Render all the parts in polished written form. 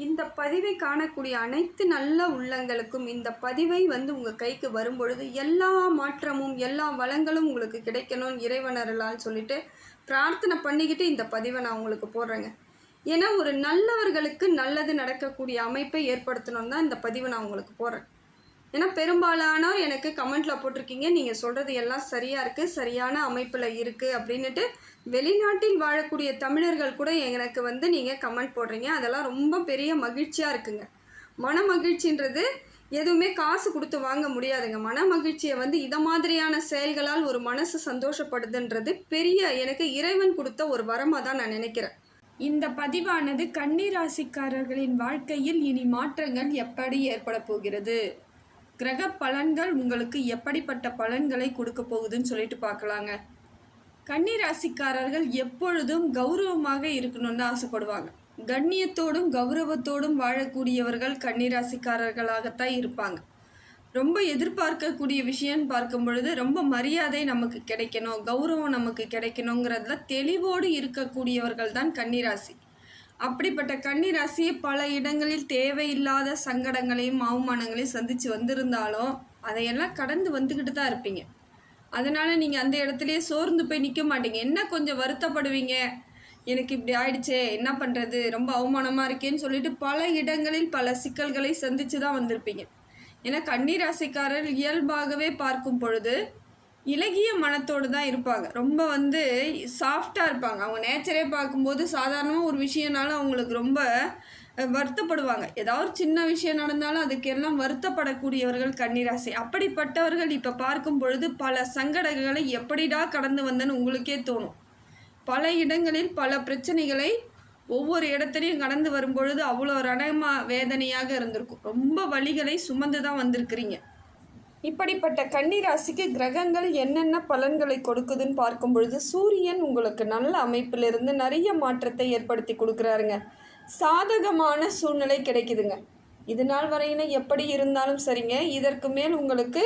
இந்த பதிவை காணக்கூடிய அனைத்து நல்ல உள்ளங்களுக்கும் இந்த பதிவை உங்கள் கைக்கு வரும்பொழுது எல்லா மாற்றமும் எல்லா வளங்களும் உங்களுக்கு கிடைக்கணும்னு இறைவனர்களான்னு சொல்லிட்டு பிரார்த்தனை பண்ணிக்கிட்டு இந்த பதிவை நான் உங்களுக்கு போடுறேங்க. ஏன்னா ஒரு நல்லவர்களுக்கு நல்லது நடக்கக்கூடிய அமைப்பை ஏற்படுத்தணும்னு தான் இந்த பதிவை நான் உங்களுக்கு போடுறேன். ஏன்னா பெரும்பாலானோர் எனக்கு கமெண்ட்டில் போட்டிருக்கீங்க, நீங்கள் சொல்கிறது எல்லாம் சரியாக இருக்குது, சரியான அமைப்பில் இருக்குது அப்படின்ட்டு. வெளிநாட்டில் வாழக்கூடிய தமிழர்கள் கூட எனக்கு நீங்கள் கமெண்ட் போடுறீங்க. அதெல்லாம் ரொம்ப பெரிய மகிழ்ச்சியாக இருக்குங்க. மன மகிழ்ச்சின்றது எதுவுமே காசு கொடுத்து வாங்க முடியாதுங்க. மன மகிழ்ச்சியை இதை மாதிரியான செயல்களால் ஒரு மனசு சந்தோஷப்படுதுன்றது பெரிய எனக்கு இறைவன் கொடுத்த ஒரு வரமாக தான் நான் நினைக்கிறேன். இந்த பதிவானது கன்னி ராசிக்காரர்களின் வாழ்க்கையில் இனி மாற்றங்கள் எப்படி ஏற்பட போகிறது, கிரக பலன்கள் உங்களுக்கு எப்படிப்பட்ட பலன்களை கொடுக்க போகுதுன்னு சொல்லிட்டு பார்க்கலாங்க. கன்னி ராசிக்காரர்கள் எப்பொழுதும் கௌரவமாக இருக்கணும்னு ஆசைப்படுவாங்க. கண்ணியத்தோடும் கௌரவத்தோடும் வாழக்கூடியவர்கள் கன்னி ராசிக்காரர்களாகத்தான் இருப்பாங்க. ரொம்ப எதிர்பார்க்கக்கூடிய விஷயம்னு பார்க்கும் பொழுது ரொம்ப மரியாதை நமக்கு கிடைக்கணும், கௌரவம் நமக்கு கிடைக்கணுங்கிறதுல தெளிவோடு இருக்கக்கூடியவர்கள் தான் கன்னிராசி. அப்படிப்பட்ட கன்னிராசியை பல இடங்களில் தேவையில்லாத சங்கடங்களையும் அவமானங்களையும் சந்தித்து வந்திருந்தாலும் அதையெல்லாம் கடந்து வந்துக்கிட்டு தான் இருப்பீங்க. அதனால் நீங்கள் அந்த இடத்துலையே சோர்ந்து போய் நிற்க மாட்டீங்க. என்ன கொஞ்சம் வருத்தப்படுவீங்க, எனக்கு இப்படி ஆயிடுச்சே என்ன பண்ணுறது, ரொம்ப அவமானமாக இருக்கேன்னு சொல்லிட்டு பல இடங்களில் பல சிக்கல்களை சந்தித்து தான் வந்திருப்பீங்க. ஏன்னா கன்னிராசிக்காரர் இயல்பாகவே பார்க்கும் பொழுது இலகிய மனத்தோடு தான் இருப்பாங்க. ரொம்ப சாஃப்டாக இருப்பாங்க. அவங்க நேச்சரே பார்க்கும்போது சாதாரணமாக ஒரு விஷயம்னாலும் அவங்களுக்கு ரொம்ப வருத்தப்படுவாங்க. ஏதாவது ஒரு சின்ன விஷயம் நடந்தாலும் அதுக்கெல்லாம் வருத்தப்படக்கூடியவர்கள் கன்னிராசி. அப்படிப்பட்டவர்கள் இப்போ பார்க்கும் பொழுது பல சங்கடங்களை எப்படிடா கடந்து வந்தேன்னு உங்களுக்கே தோணும். பல இடங்களில் பல பிரச்சனைகளை ஒவ்வொரு இடத்துலையும் கடந்து வரும்பொழுது அவ்வளோ வேதனையாக இருந்திருக்கும். ரொம்ப வலிகளை சுமந்து தான் வந்திருக்கிறீங்க. இப்படிப்பட்ட கன்னிராசிக்கு கிரகங்கள் என்னென்ன பலன்களை கொடுக்குதுன்னு பார்க்கும் பொழுது சூரியன் உங்களுக்கு நல்ல அமைப்பிலிருந்து நிறைய மாற்றத்தை ஏற்படுத்தி கொடுக்குறாருங்க. சாதகமான சூழ்நிலை கிடைக்குதுங்க. இது நாள் வரையின எப்படி இருந்தாலும் சரிங்க, இதற்கு மேல் உங்களுக்கு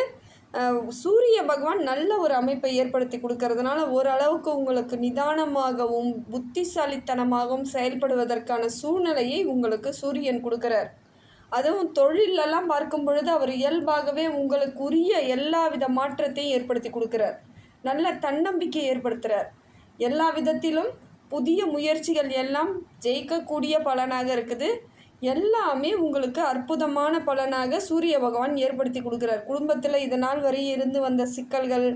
சூரிய பகவான் நல்ல ஒரு அமைப்பை ஏற்படுத்தி கொடுக்கறதுனால ஓரளவுக்கு உங்களுக்கு நிதானமாகவும் புத்திசாலித்தனமாகவும் செயல்படுவதற்கான சூழ்நிலையை உங்களுக்கு சூரியன் கொடுக்குறார். அதுவும் தொழிலெல்லாம் பார்க்கும் பொழுது அவர் இயல்பாகவே உங்களுக்கு உரிய எல்லா வித மாற்றத்தையும் ஏற்படுத்தி கொடுக்குறார். நல்ல தன்னம்பிக்கை ஏற்படுத்துகிறார். எல்லா விதத்திலும் புதிய முயற்சிகள் எல்லாம் ஜெயிக்கக்கூடிய பலனாக இருக்குது. எல்லாமே உங்களுக்கு அற்புதமான பலனாக சூரிய பகவான் ஏற்படுத்தி கொடுக்குறார். குடும்பத்தில் இது நாள் வரை இருந்து வந்த சிக்கல்கள்,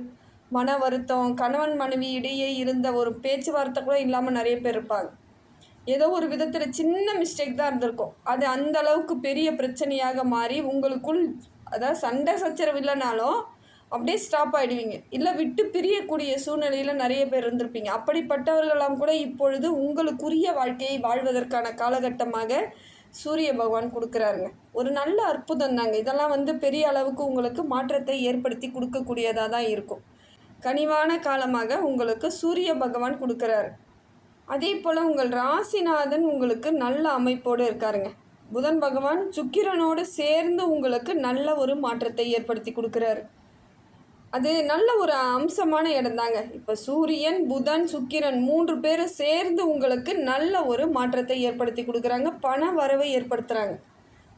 மன வருத்தம், கணவன் மனைவி இடையே இருந்த ஒரு பேச்சுவார்த்தை கூட இல்லாமல் நிறைய பேர் இருப்பாங்க. ஏதோ ஒரு விதத்தில் சின்ன மிஸ்டேக் தான் இருந்திருக்கும், அது அந்த அளவுக்கு பெரிய பிரச்சனையாக மாறி உங்களுக்குள் அதாவது சண்டை சச்சரவு இல்லைனாலும் அப்படியே ஸ்டாப் ஆகிடுவீங்க. இல்லை விட்டு பிரியக்கூடிய சூழ்நிலையில் நிறைய பேர் இருந்திருப்பீங்க. அப்படிப்பட்டவர்களெல்லாம் கூட இப்பொழுது உங்களுக்குரிய வாழ்க்கையை வாழ்வதற்கான காலகட்டமாக சூரிய பகவான் கொடுக்குறாருங்க. ஒரு நல்ல அற்புதம் தாங்க. இதெல்லாம் பெரிய அளவுக்கு உங்களுக்கு மாற்றத்தை ஏற்படுத்தி கொடுக்கக்கூடியதாக தான் இருக்கும். கனிவான காலமாக உங்களுக்கு சூரிய பகவான் கொடுக்குறாரு. அதே போல் உங்கள் ராசிநாதன் உங்களுக்கு நல்ல அமைப்போடு இருக்காருங்க. புதன் பகவான் சுக்கிரனோடு சேர்ந்து உங்களுக்கு நல்ல ஒரு மாற்றத்தை ஏற்படுத்தி கொடுக்குறாரு. அது நல்ல ஒரு அம்சமான இடம் தாங்க. இப்போ சூரியன், புதன், சுக்கிரன் 3 பேரும் சேர்ந்து உங்களுக்கு நல்ல ஒரு மாற்றத்தை ஏற்படுத்தி கொடுக்குறாங்க. பண வரவை ஏற்படுத்துகிறாங்க.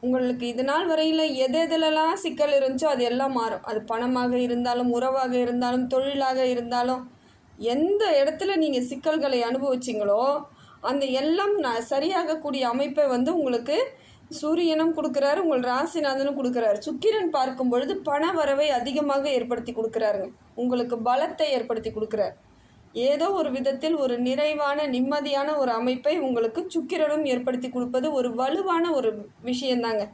உங்களுக்கு இது நாள் வரையில் எதெல்லாம் சிக்கல் இருந்துச்சோ அது எல்லாம் மாறும். அது பணமாக இருந்தாலும், உறவாக இருந்தாலும், தொழிலாக இருந்தாலும், எந்த இடத்துல நீங்கள் சிக்கல்களை அனுபவிச்சிங்களோ அந்த எல்லாம் சரியாகக்கூடிய அமைப்பை உங்களுக்கு சூரியனும் கொடுக்குறாரு, உங்கள் ராசிநாதனும் கொடுக்குறாரு. சுக்கிரன் பார்க்கும் பொழுது பண வரவை அதிகமாக ஏற்படுத்தி கொடுக்குறாருங்க. உங்களுக்கு பலத்தை ஏற்படுத்தி கொடுக்குறார். ஏதோ ஒரு விதத்தில் ஒரு நிறைவான நிம்மதியான ஒரு அமைப்பை உங்களுக்கு சுக்கிரனும் ஏற்படுத்தி கொடுப்பது ஒரு வலுவான ஒரு விஷயந்தாங்க.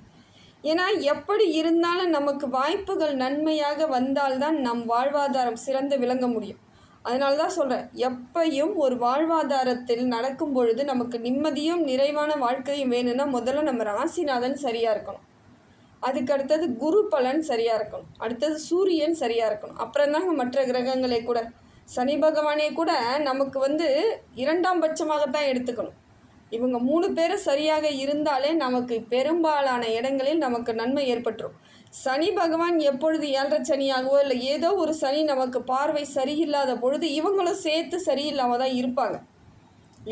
ஏன்னா எப்படி இருந்தாலும் நமக்கு வாய்ப்புகள் நன்மையாக வந்தால்தான் நம் வாழ்வாதாரம் சிறந்து விளங்க முடியும். அதனால தான் சொல்கிறேன், எப்பையும் ஒரு வாழ்வாதாரத்தில் நடக்கும் பொழுது நமக்கு நிம்மதியும் நிறைவான வாழ்க்கையும் வேணும்னா முதல்ல நம்ம ராசிநாதன் சரியாக இருக்கணும். அதுக்கு அடுத்தது குரு பலன் சரியாக இருக்கணும். அடுத்தது சூரியன் சரியாக இருக்கணும். அப்புறம் தாங்க மற்ற கிரகங்களே கூட, சனி பகவானே கூட நமக்கு 2ஆம் பட்சமாகத்தான் எடுத்துக்கணும். இவங்க 3 பேரும் சரியாக இருந்தாலே நமக்கு பெரும்பாலான இடங்களில் நமக்கு நன்மை ஏற்பட்டுரும். சனி பகவான் எப்பொழுது 7.5 சனியாகவோ இல்லை ஏதோ ஒரு சனி நமக்கு பார்வை சரியில்லாத பொழுது இவங்களும் சேர்த்து சரியில்லாமல் தான் இருப்பாங்க.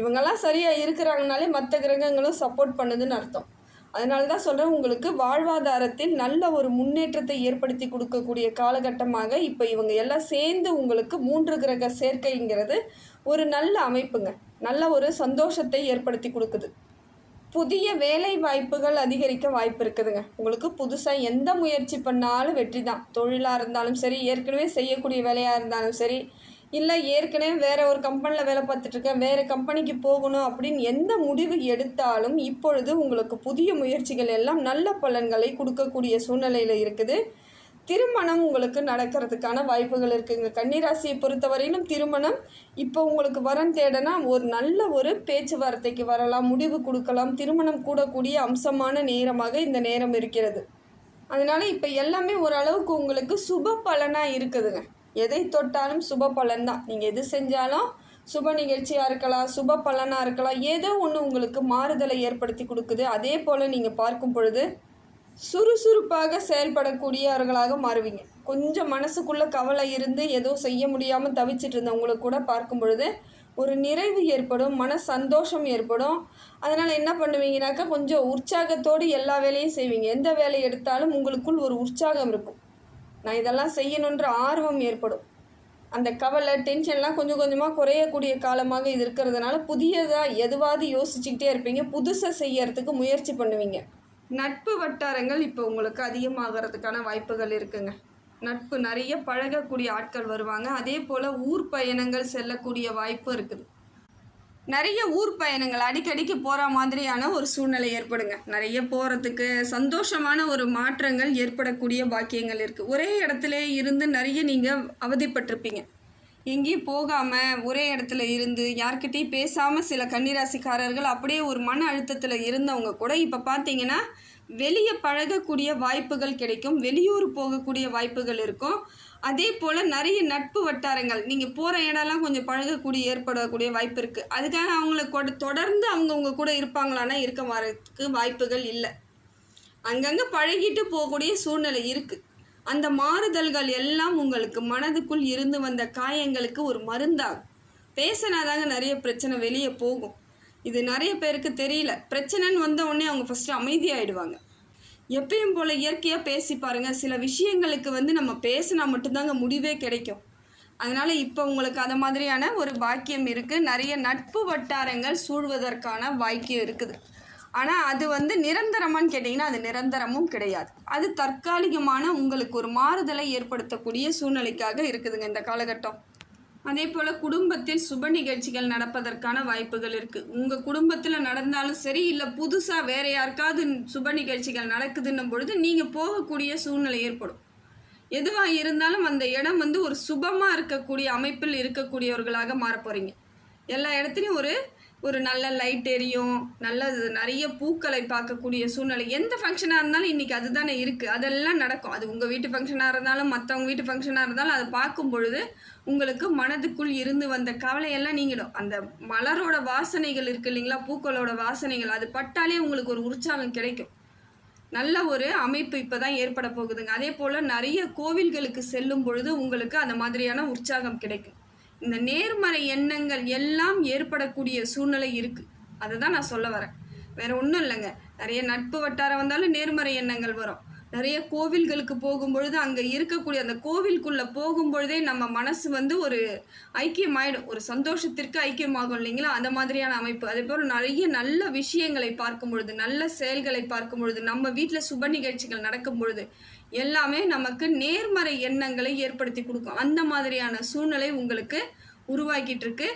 இவங்கெல்லாம் சரியாக இருக்கிறாங்கனாலே மற்ற கிரகங்களும் சப்போர்ட் பண்ணுதுன்னு அர்த்தம். அதனால தான் சொல்கிறேன், உங்களுக்கு வாழ்வாதாரத்தில் நல்ல ஒரு முன்னேற்றத்தை ஏற்படுத்தி கொடுக்கக்கூடிய காலகட்டமாக இப்போ இவங்க எல்லாம் சேர்ந்து உங்களுக்கு 3 கிரக சேர்க்கைங்கிறது ஒரு நல்ல அமைப்புங்க. நல்ல ஒரு சந்தோஷத்தை ஏற்படுத்தி கொடுக்குது. புதிய வேலை வாய்ப்புகள் அதிகரிக்க வாய்ப்பு இருக்குதுங்க. உங்களுக்கு புதுசாக எந்த முயற்சி பண்ணாலும் வெற்றி தான். தொழிலாக இருந்தாலும் சரி, ஏற்கனவே செய்யக்கூடிய வேலையாக இருந்தாலும் சரி, இல்லை ஏற்கனவே வேறு ஒரு கம்பெனியில் வேலை பார்த்துட்ருக்கேன், வேறு கம்பெனிக்கு போகணும் அப்படின்னு எந்த முடிவு எடுத்தாலும் இப்பொழுது உங்களுக்கு புதிய முயற்சிகள் எல்லாம் நல்ல பலன்களை கொடுக்கக்கூடிய சூழ்நிலையில் இருக்குது. திருமணம் உங்களுக்கு நடக்கிறதுக்கான வாய்ப்புகள் இருக்குதுங்க. கன்னிராசியை பொறுத்தவரையிலும் திருமணம் இப்போ உங்களுக்கு வரன் தேடனா ஒரு நல்ல ஒரு பேச்சுவார்த்தைக்கு வரலாம், முடிவு கொடுக்கலாம், திருமணம் கூடக்கூடிய அம்சமான நேரமாக இந்த நேரம் இருக்கிறது. அதனால் இப்போ எல்லாமே ஓரளவுக்கு உங்களுக்கு சுப பலனாக இருக்குதுங்க. எதை தொட்டாலும் சுப பலன் தான். நீங்கள் எது செஞ்சாலும் சுப நிகழ்ச்சியாக இருக்கலாம், சுப பலனாக இருக்கலாம், ஏதோ ஒன்று உங்களுக்கு மாறுதலை ஏற்படுத்தி கொடுக்குது. அதே போல் நீங்கள் பார்க்கும் பொழுது சுறுசுறுப்பாக செயல்படக்கூடியவர்களாக மாறுவீங்க. கொஞ்சம் மனசுக்குள்ளே கவலை இருந்து ஏதோ செய்ய முடியாமல் தவிச்சிட்டு இருந்தவங்களுக்கு கூட பார்க்கும் பொழுது ஒரு நிறைவு ஏற்படும், மன சந்தோஷம் ஏற்படும். அதனால் என்ன பண்ணுவீங்கனாக்கா கொஞ்சம் உற்சாகத்தோடு எல்லா வேலையும் செய்வீங்க. எந்த வேலை எடுத்தாலும் உங்களுக்குள் ஒரு உற்சாகம் இருக்கும். நான் இதெல்லாம் செய்யணுன்ற ஆர்வம் ஏற்படும். அந்த கவலை டென்ஷன்லாம் கொஞ்சம் கொஞ்சமாக குறையக்கூடிய காலமாக இது இருக்கிறதுனால புதியதாக எதுவாவது யோசிச்சுக்கிட்டே இருப்பீங்க. புதுசாக செய்யறதுக்கு முயற்சி பண்ணுவீங்க. நட்பு வட்டாரங்கள் இப்போ உங்களுக்கு அதிகமாகிறதுக்கான வாய்ப்புகள் இருக்குங்க. நட்பு நிறைய பழகக்கூடிய ஆட்கள் வருவாங்க. அதே போல் ஊர் பயணங்கள் செல்லக்கூடிய வாய்ப்பு இருக்குது. நிறைய ஊர் பயணங்கள் அடிக்கடிக்கு போகிற மாதிரியான ஒரு சூழ்நிலை ஏற்படுங்க. நிறைய போகிறதுக்கு சந்தோஷமான ஒரு மாற்றங்கள் ஏற்படக்கூடிய பாக்கியங்கள் இருக்குது. ஒரே இடத்துல இருந்து நிறைய நீங்கள் அவதிப்பட்டிருப்பீங்க. எங்கேயும் போகாமல் ஒரே இடத்துல இருந்து யார்கிட்டையும் பேசாமல் சில கன்னிராசிக்காரர்கள் அப்படியே ஒரு மன அழுத்தத்தில் இருந்தவங்க கூட இப்போ பார்த்தீங்கன்னா வெளியே பழகக்கூடிய வாய்ப்புகள் கிடைக்கும், வெளியூர் போகக்கூடிய வாய்ப்புகள் இருக்கும். அதே போல் நிறைய நட்பு வட்டாரங்கள் நீங்கள் போகிற இடம்லாம் கொஞ்சம் பழகக்கூடிய ஏற்படக்கூடிய வாய்ப்பு இருக்குது. அதுக்காக அவங்கள தொடர்ந்து அவங்க கூட இருப்பாங்களான்னா இருக்க வரதுக்கு வாய்ப்புகள் இல்லை. அங்கங்கே பழகிட்டு போகக்கூடிய சூழ்நிலை இருக்குது. அந்த மாறுதல்கள் எல்லாம் உங்களுக்கு மனதுக்குள் இருந்து வந்த காயங்களுக்கு ஒரு மருந்தாகும். பேசினாதாங்க நிறைய பிரச்சனை வெளியே போகும். இது நிறைய பேருக்கு தெரியல. பிரச்சனைன்னு வந்த உடனே அவங்க ஃபஸ்ட்டு அமைதியாகிடுவாங்க. எப்பயும் போல் இயற்கையாக பேசி பாருங்கள். சில விஷயங்களுக்கு நம்ம பேசினா மட்டும்தாங்க முடிவே கிடைக்கும். அதனால் இப்போ உங்களுக்கு அது மாதிரியான ஒரு பாக்கியம் இருக்குது. நிறைய நட்பு வட்டாரங்கள் சூழ்வதற்கான பாக்கியம் இருக்குது. ஆனால் அது நிரந்தரமானு கேட்டிங்கன்னா அது நிரந்தரமும் கிடையாது. அது தற்காலிகமான உங்களுக்கு ஒரு மாறுதலை ஏற்படுத்தக்கூடிய சூழ்நிலைக்காக இருக்குதுங்க இந்த காலகட்டம். அதே போல் குடும்பத்தில் சுப நிகழ்ச்சிகள் நடப்பதற்கான வாய்ப்புகள் இருக்குது. உங்கள் குடும்பத்தில் நடந்தாலும் சரி, இல்லை புதுசாக வேறு யாருக்காவது சுப நிகழ்ச்சிகள் நடக்குதுன்னும் பொழுது நீங்கள் போகக்கூடிய சூழ்நிலை ஏற்படும். எதுவாக இருந்தாலும் அந்த இடம் ஒரு சுபமாக இருக்கக்கூடிய அமைப்பில் இருக்கக்கூடியவர்களாக மாறப்போகிறீங்க. எல்லா இடத்துலையும் ஒரு நல்ல லைட் எரியும், நிறைய பூக்களை பார்க்கக்கூடிய சூழ்நிலை. எந்த ஃபங்க்ஷனாக இருந்தாலும் இன்றைக்கி அதுதானே இருக்குது, அதெல்லாம் நடக்கும். அது உங்கள் வீட்டு ஃபங்க்ஷனாக இருந்தாலும் மற்றவங்க வீட்டு ஃபங்க்ஷனாக இருந்தாலும் அதை பார்க்கும் பொழுது உங்களுக்கு மனதுக்குள் இருந்து வந்த கவலையெல்லாம் நீங்கிடும். அந்த மலரோட வாசனைகள் இருக்குது இல்லைங்களா, பூக்களோட வாசனைகள், அது பட்டாலே உங்களுக்கு ஒரு உற்சாகம் கிடைக்கும். நல்ல ஒரு அமைப்பு இப்போ தான் ஏற்பட போகுதுங்க. அதே போல் நிறைய கோவில்களுக்கு செல்லும் பொழுது உங்களுக்கு அந்த மாதிரியான உற்சாகம் கிடைக்கும். இந்த நேர்மறை எண்ணங்கள் எல்லாம் ஏற்படக்கூடிய சூழ்நிலை இருக்குது. அதை தான் நான் சொல்ல வரேன், வேறு ஒன்றும் இல்லைங்க. நிறைய நட்பு வட்டாரம் வந்தாலும் நேர்மறை எண்ணங்கள் வரும். நிறைய கோவில்களுக்கு போகும்பொழுது அங்கே இருக்கக்கூடிய அந்த கோவிலுக்குள்ளே போகும்பொழுதே நம்ம மனசு ஒரு ஐக்கியமாயிடும், ஒரு சந்தோஷத்திற்கு ஐக்கியமாகும் இல்லைங்களா, அந்த மாதிரியான அமைப்பு. அதே போல் நிறைய நல்ல விஷயங்களை பார்க்கும் பொழுது, நல்ல செயல்களை பார்க்கும் பொழுது, நம்ம வீட்டில் சுப நிகழ்ச்சிகள் நடக்கும் பொழுது எல்லாமே நமக்கு நேர்மறை எண்ணங்களை ஏற்படுத்தி கொடுக்கும். அந்த மாதிரியான சூழ்நிலை உங்களுக்கு உருவாக்கிட்டு இருக்கு.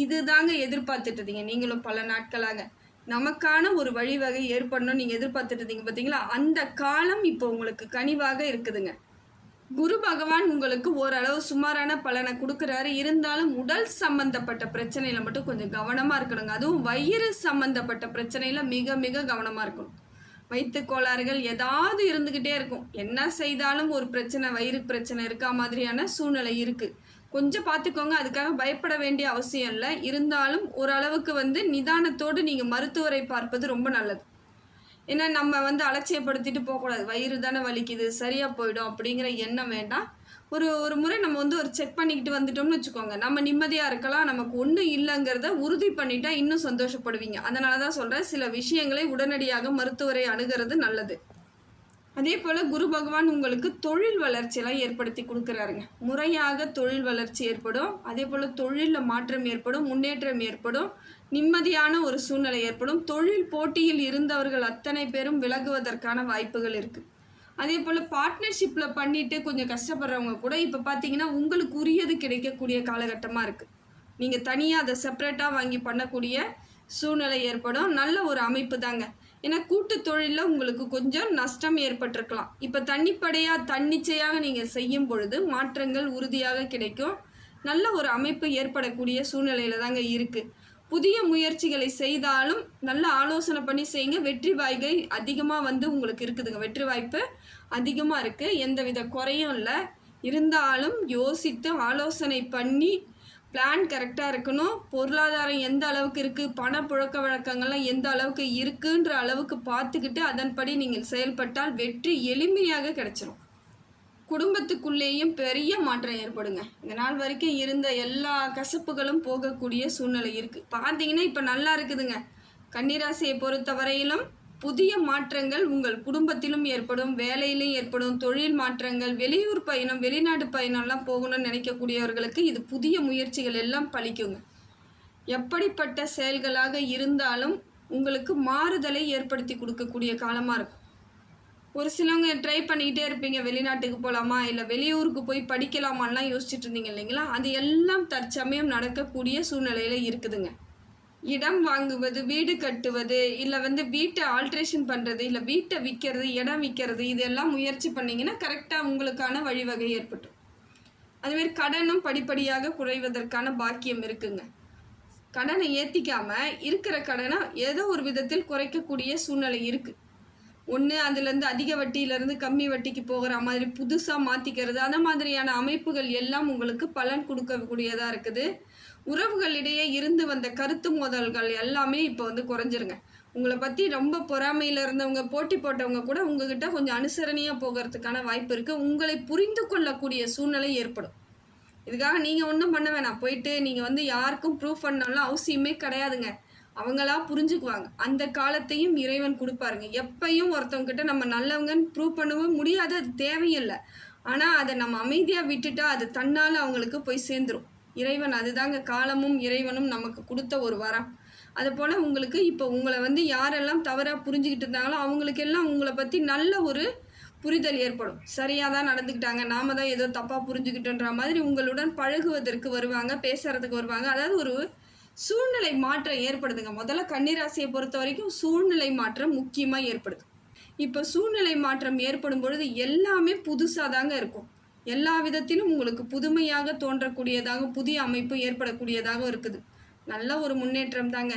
இதுதாங்க எதிர்பார்த்துட்டு இருந்தீங்க நீங்களும் பல நாட்களாக. நமக்கான ஒரு வழிவகை ஏற்படணும்னு நீங்கள் எதிர்பார்த்துட்டு இருந்தீங்க பார்த்தீங்களா, அந்த காலம் இப்போ உங்களுக்கு கனிவாக இருக்குதுங்க. குரு பகவான் உங்களுக்கு ஓரளவு சுமாரான பலனை கொடுக்குறாரு. இருந்தாலும் உடல் சம்பந்தப்பட்ட பிரச்சனையில் மட்டும் கொஞ்சம் கவனமாக இருக்கணுங்க. அதுவும் வயிறு சம்பந்தப்பட்ட பிரச்சனையில் மிக மிக கவனமாக இருக்கணும். வயிற்று கோளாறுகள் ஏதாவது இருந்துக்கிட்டே இருக்கும். என்ன செய்தாலும் ஒரு பிரச்சனை, வயிறு பிரச்சனை இருக்கா மாதிரியான சூழ்நிலை இருக்குது. கொஞ்சம் பார்த்துக்கோங்க. அதுக்காக பயப்பட வேண்டிய அவசியம் இல்லை. இருந்தாலும் ஓரளவுக்கு நிதானத்தோடு நீங்கள் மருத்துவரை பார்ப்பது ரொம்ப நல்லது. ஏன்னா நம்ம அலட்சியப்படுத்திட்டு போகக்கூடாது. வயிறு தானே வலிக்குது, சரியாக போயிடும் அப்படிங்கிற எண்ணம் வேண்டாம். ஒரு ஒரு முறை நம்ம வந்து ஒரு செக் பண்ணிக்கிட்டு வந்துட்டோம்னு வச்சுக்கோங்க, நம்ம நிம்மதியாக இருக்கலாம். நமக்கு ஒன்றும் இல்லைங்கிறத உறுதி பண்ணிட்டா இன்னும் சந்தோஷப்படுவீங்க. அதனால தான் சொல்கிறேன், சில விஷயங்களை உடனடியாக மருத்துவரை அணுகிறது நல்லது. அதே போல் குரு பகவான் உங்களுக்கு தொழில் வளர்ச்சியெல்லாம் ஏற்படுத்தி கொடுக்குறாருங்க. முறையாக தொழில் வளர்ச்சி ஏற்படும். அதே போல் தொழிலில் மாற்றம் ஏற்படும், முன்னேற்றம் ஏற்படும், நிம்மதியான ஒரு சூழ்நிலை ஏற்படும். தொழில் போட்டியில் இருந்தவர்கள் அத்தனை பேரும் விலகுவதற்கான வாய்ப்புகள் இருக்குது. அதே போல் பார்ட்னர்ஷிப்பில் பண்ணிவிட்டு கொஞ்சம் கஷ்டப்படுறவங்க கூட இப்போ பார்த்தீங்கன்னா உங்களுக்கு உரியது கிடைக்கக்கூடிய காலகட்டமாக இருக்குது. நீங்கள் தனியாக அதை செப்பரேட்டாக வாங்கி பண்ணக்கூடிய சூழ்நிலை ஏற்படும். நல்ல ஒரு அமைப்பு தாங்க. ஏன்னா கூட்டு தொழிலில் உங்களுக்கு கொஞ்சம் நஷ்டம் ஏற்பட்டிருக்கலாம். இப்போ தன்னிச்சையாக நீங்கள் செய்யும் பொழுது மாற்றங்கள் உறுதியாக கிடைக்கும். நல்ல ஒரு அமைப்பு ஏற்படக்கூடிய சூழ்நிலையில் தாங்க இருக்குது. புதிய முயற்சிகளை செய்தாலும் நல்ல ஆலோசனை பண்ணி செய்யுங்க. வெற்றி வாய்கை அதிகமாக வந்து உங்களுக்கு இருக்குதுங்க. வெற்றி வாய்ப்பு அதிகமாக இருக்குது. எந்தவித குறையும் இல்லை. இருந்தாலும் யோசித்து ஆலோசனை பண்ணி பிளான் கரெக்டாக இருக்கணும். பொருளாதாரம் எந்த அளவுக்கு இருக்குது, பண புழக்க வழக்கங்கள்லாம் எந்த அளவுக்கு இருக்குன்ற அளவுக்கு பார்த்துக்கிட்டு அதன்படி நீங்கள் செயல்பட்டால் வெற்றி எளிமையாக கிடைச்சிரும். குடும்பத்துக்குள்ளேயும் பெரிய மாற்றம் ஏற்படுங்க. இந்த நாள் வரைக்கும் இருந்த எல்லா கசப்புகளும் போகக்கூடிய சூழ்நிலை இருக்குது. பார்த்தீங்கன்னா இப்போ நல்லா இருக்குதுங்க. கன்னிராசியை பொறுத்த வரையிலும் புதிய மாற்றங்கள் உங்கள் குடும்பத்திலும் ஏற்படும், வேலையிலும் ஏற்படும், தொழில் மாற்றங்கள், வெளியூர் பயணம், வெளிநாட்டு பயணம்லாம் போகணும்னு நினைக்கக்கூடியவர்களுக்கு இது புதிய முயற்சிகள் எல்லாம் பலிக்குங்க. எப்படிப்பட்ட செயல்களாக இருந்தாலும் உங்களுக்கு மாறுதலை ஏற்படுத்தி கொடுக்கக்கூடிய காலமாக இருக்கும். ஒரு சிலவங்க ட்ரை பண்ணிக்கிட்டே இருப்பீங்க, வெளிநாட்டுக்கு போகலாமா இல்லை வெளியூருக்கு போய் படிக்கலாமான்லாம் யோசிச்சுட்டு இருந்தீங்க இல்லைங்களா? அது எல்லாம் தற்சமயம் நடக்கக்கூடிய சூழ்நிலையில் இருக்குதுங்க. இடம் வாங்குவது, வீடு கட்டுவது, இல்லை வந்து வீட்டை ஆல்ட்ரேஷன் பண்ணுறது, இல்லை வீட்டை விற்கிறது, இடம் விற்கிறது, இதெல்லாம் முயற்சி பண்ணிங்கன்னா கரெக்டாக உங்களுக்கான வழிவகை ஏற்பட்டும். அதுமாரி கடனும் படிப்படியாக குறைவதற்கான பாக்கியம் இருக்குங்க. கடனை ஏற்றிக்காமல் இருக்கிற கடனை ஏதோ ஒரு விதத்தில் குறைக்கக்கூடிய சூழ்நிலை இருக்குது. ஒன்று அதுலேருந்து அதிக வட்டியிலேருந்து கம்மி வட்டிக்கு போகிற மாதிரி புதுசாக மாற்றிக்கிறது, அந்த மாதிரியான அமைப்புகள் எல்லாம் உங்களுக்கு பலன் கொடுக்கக்கூடியதாக இருக்குது. உறவுகளிடையே இருந்து வந்த கருத்து மோதல்கள் எல்லாமே இப்போ வந்து குறைஞ்சிருங்க. உங்களை பற்றி ரொம்ப பொறாமையில் இருந்தவங்க, போட்டி போட்டவங்க கூட உங்ககிட்ட கொஞ்சம் அனுசரணையாக போகிறதுக்கான வாய்ப்பு இருக்குது. உங்களை புரிந்து கொள்ளக்கூடிய சூழ்நிலை ஏற்படும். இதுக்காக நீங்கள் ஒன்றும் பண்ண வேணாம். போயிட்டு நீங்கள் வந்து யாருக்கும் ப்ரூஃப் பண்ணலாம் அவசியமே கிடையாதுங்க. அவங்களா புரிஞ்சுக்குவாங்க. அந்த காலத்தையும் இறைவன் கொடுப்பாருங்க. எப்பையும் ஒருத்தவங்கிட்ட நம்ம நல்லவங்கன்னு ப்ரூவ் பண்ணவும் முடியாது, அது தேவையில்லை. ஆனால் அதை நம்ம அமைதியாக விட்டுட்டா அது தன்னால் அவங்களுக்கு போய் சேர்ந்துடும். இறைவன் அதுதாங்க, காலமும் இறைவனும் நமக்கு கொடுத்த ஒரு வரம். அதுபோல் உங்களுக்கு இப்போ உங்களை வந்து யாரெல்லாம் தவறாக புரிஞ்சுக்கிட்டு இருந்தாங்களோ அவங்களுக்கெல்லாம் உங்களை பற்றி நல்ல ஒரு புரிதல் ஏற்படும். சரியாக தான் நடந்துக்கிட்டாங்க, நாம தான் ஏதோ தப்பாக புரிஞ்சுக்கிட்டோன்ற மாதிரி உங்களுடன் பழகுவதற்கு வருவாங்க, பேசுகிறதுக்கு வருவாங்க. அதாவது ஒரு சூழ்நிலை மாற்றம் ஏற்படுதுங்க. முதல்ல கன்னிராசியை பொறுத்த வரைக்கும் சூழ்நிலை மாற்றம் முக்கியமாக ஏற்படுது. இப்போ சூழ்நிலை மாற்றம் ஏற்படும் பொழுது எல்லாமே புதுசாக தாங்க இருக்கும். எல்லா விதத்திலும் உங்களுக்கு புதுமையாக தோன்றக்கூடியதாக, புதிய அமைப்பு ஏற்படக்கூடியதாக இருக்குது. நல்ல ஒரு முன்னேற்றம் தாங்க.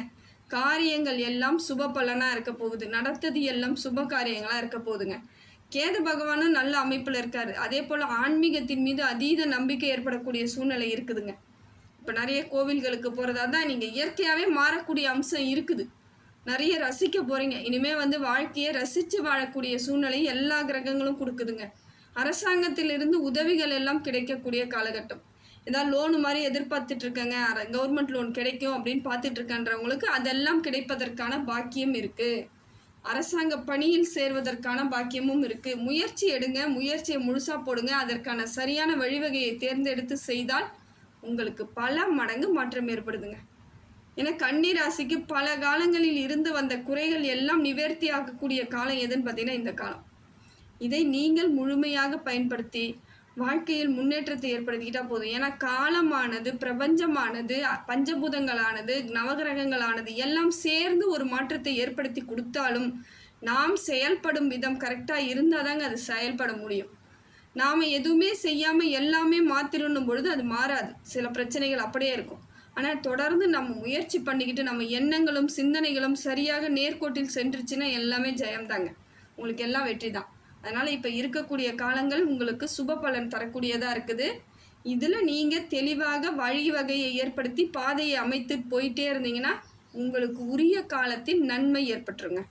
காரியங்கள் எல்லாம் சுப பலனாக இருக்க போகுது. நடத்தது எல்லாம் சுப காரியங்களாக இருக்க போகுதுங்க. கேது பகவானும் நல்ல அமைப்பில் இருக்கார். அதே போல் ஆன்மீகத்தின் மீது அதீத நம்பிக்கை ஏற்படக்கூடிய சூழ்நிலை இருக்குதுங்க. இப்போ நிறைய கோவில்களுக்கு போகிறதா தான் நீங்கள் இயற்கையாகவே மாறக்கூடிய அம்சம் இருக்குது. நிறைய ரசிக்க போகிறீங்க. இனிமேல் வந்து வாழ்க்கையை ரசித்து வாழக்கூடிய சூழ்நிலை எல்லா கிரகங்களும் கொடுக்குதுங்க. அரசாங்கத்திலிருந்து உதவிகள் எல்லாம் கிடைக்கக்கூடிய காலகட்டம். ஏதாவது லோனு மாதிரி எதிர்பார்த்துட்ருக்கங்க, கவர்மெண்ட் லோன் கிடைக்கும் அப்படின்னு பார்த்துட்ருக்கன்றவங்களுக்கு அதெல்லாம் கிடைப்பதற்கான பாக்கியம் இருக்குது. அரசாங்க பணியில் சேர்வதற்கான பாக்கியமும் இருக்குது. முயற்சி எடுங்க, முயற்சியை முழுசாக போடுங்க. அதற்கான சரியான வழிவகையை தேர்ந்தெடுத்து செய்தால் உங்களுக்கு பல மடங்கு மாற்றம் ஏற்படுதுங்க. ஏன்னா கன்னிராசிக்கு பல காலங்களில் இருந்து வந்த குறைகள் எல்லாம் நிவர்த்தி ஆகக்கூடிய காலம் எதுன்னு பார்த்தீங்கன்னா இந்த காலம். இதை நீங்கள் முழுமையாக பயன்படுத்தி வாழ்க்கையில் முன்னேற்றத்தை ஏற்படுத்திக்கிட்டால் போதும். ஏன்னா காலமானது, பிரபஞ்சமானது, பஞ்சபூதங்களானது, நவகிரகங்களானது எல்லாம் சேர்ந்து ஒரு மாற்றத்தை ஏற்படுத்தி கொடுத்தாலும் நாம் செயல்படும் விதம் கரெக்டாக இருந்தால் தாங்க அது செயல்பட முடியும். நாம் எதுவுமே செய்யாமல் எல்லாமே மாற்றிடணும் பொழுது அது மாறாது. சில பிரச்சனைகள் அப்படியே இருக்கும். ஆனால் தொடர்ந்து நம்ம முயற்சி பண்ணிக்கிட்டு நம்ம எண்ணங்களும் சிந்தனைகளும் சரியாக நேர்கோட்டில் சென்றுச்சுன்னா எல்லாமே ஜெயம்தாங்க. உங்களுக்கு எல்லாம் வெற்றி தான். அதனால் இப்போ இருக்கக்கூடிய காலங்கள் உங்களுக்கு சுப பலன் தரக்கூடியதாக இருக்குது. இதில் நீங்கள் தெளிவாக வழிவகையை ஏற்படுத்தி பாதையை அமைத்து போயிட்டே இருந்தீங்கன்னா உங்களுக்கு உரிய காலத்தில் நன்மை ஏற்பட்டுருங்க.